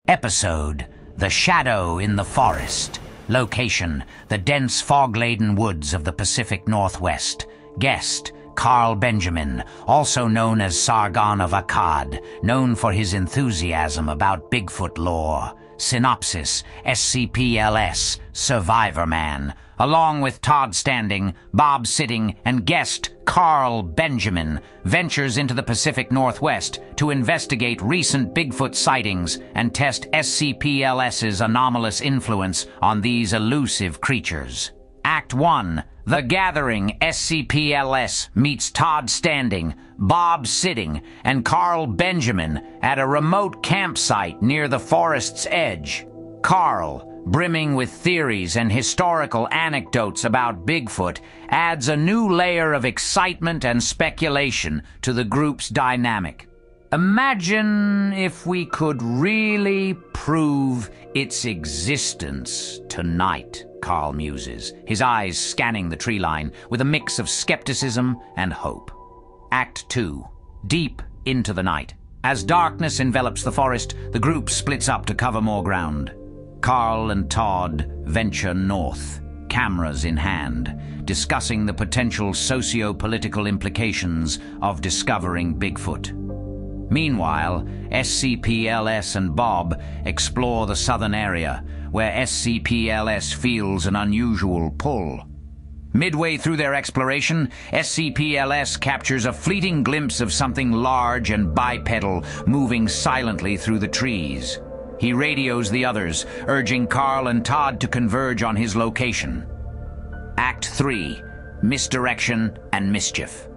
Episode: The Shadow in the Forest. Location: the dense fog-laden woods of the Pacific Northwest. Guest: Carl Benjamin, also known as Sargon of Akkad, known for his enthusiasm about Bigfoot lore. Synopsis: SCP-LS, Survivorman, along with Todd Standing, Bob Sitting, and guest Carl Benjamin, ventures into the Pacific Northwest to investigate recent Bigfoot sightings and test SCP-LS's anomalous influence on these elusive creatures. Act 1. The Gathering. SCP-LS meets Todd Standing, Bob Sitting, and Carl Benjamin at a remote campsite near the forest's edge. Carl, brimming with theories and historical anecdotes about Bigfoot, adds a new layer of excitement and speculation to the group's dynamic. Imagine if we could really prove its existence tonight, Carl muses, his eyes scanning the tree line with a mix of skepticism and hope. Act 2. Deep into the night. As darkness envelops the forest, the group splits up to cover more ground. Carl and Todd venture north, cameras in hand, discussing the potential socio-political implications of discovering Bigfoot. Meanwhile, SCP-LS and Bob explore the southern area, where SCP-LS feels an unusual pull. Midway through their exploration, SCP-LS captures a fleeting glimpse of something large and bipedal moving silently through the trees. He radios the others, urging Carl and Todd to converge on his location. Act 3. Misdirection and Mischief.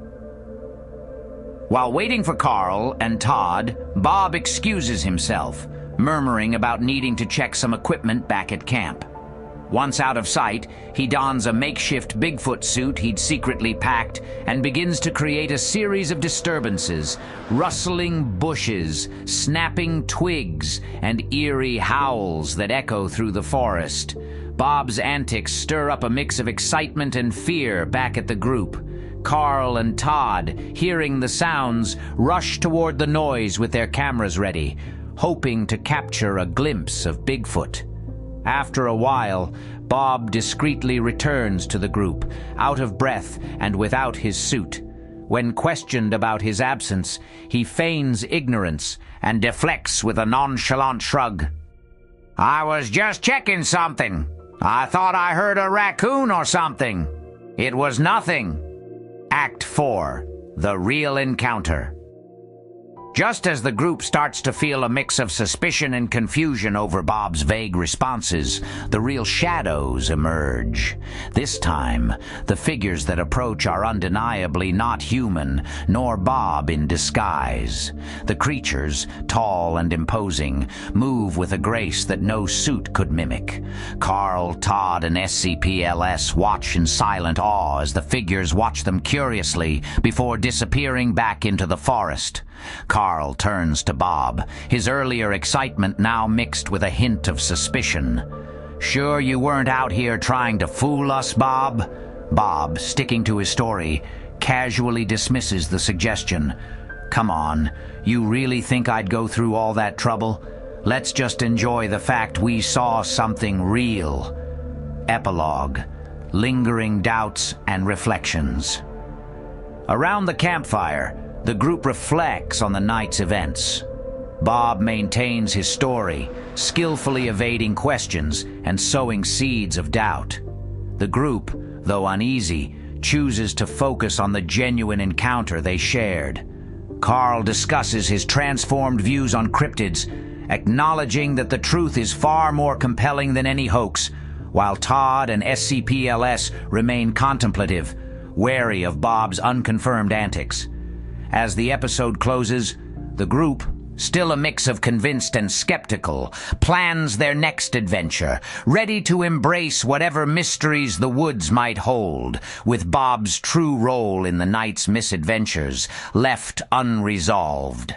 While waiting for Carl and Todd, Bob excuses himself, murmuring about needing to check some equipment back at camp. Once out of sight, he dons a makeshift Bigfoot suit he'd secretly packed and begins to create a series of disturbances, rustling bushes, snapping twigs, and eerie howls that echo through the forest. Bob's antics stir up a mix of excitement and fear back at the group. Carl and Todd, hearing the sounds, rush toward the noise with their cameras ready, hoping to capture a glimpse of Bigfoot. After a while, Bob discreetly returns to the group, out of breath and without his suit. When questioned about his absence, he feigns ignorance and deflects with a nonchalant shrug. "I was just checking something. I thought I heard a raccoon or something. It was nothing." Act 4. The Real Encounter. Just as the group starts to feel a mix of suspicion and confusion over Bob's vague responses, the real shadows emerge. This time, the figures that approach are undeniably not human, nor Bob in disguise. The creatures, tall and imposing, move with a grace that no suit could mimic. Carl, Todd, and SCP-LS watch in silent awe as the figures watch them curiously before disappearing back into the forest. Carl turns to Bob, his earlier excitement now mixed with a hint of suspicion. "Sure you weren't out here trying to fool us, Bob?" Bob, sticking to his story, casually dismisses the suggestion. "Come on, you really think I'd go through all that trouble? Let's just enjoy the fact we saw something real." Epilogue: Lingering Doubts and Reflections. Around the campfire, the group reflects on the night's events. Bob maintains his story, skillfully evading questions and sowing seeds of doubt. The group, though uneasy, chooses to focus on the genuine encounter they shared. Carl discusses his transformed views on cryptids, acknowledging that the truth is far more compelling than any hoax, while Todd and SCP-LS remain contemplative, wary of Bob's unconfirmed antics. As the episode closes, the group, still a mix of convinced and skeptical, plans their next adventure, ready to embrace whatever mysteries the woods might hold, with Bob's true role in the night's misadventures left unresolved.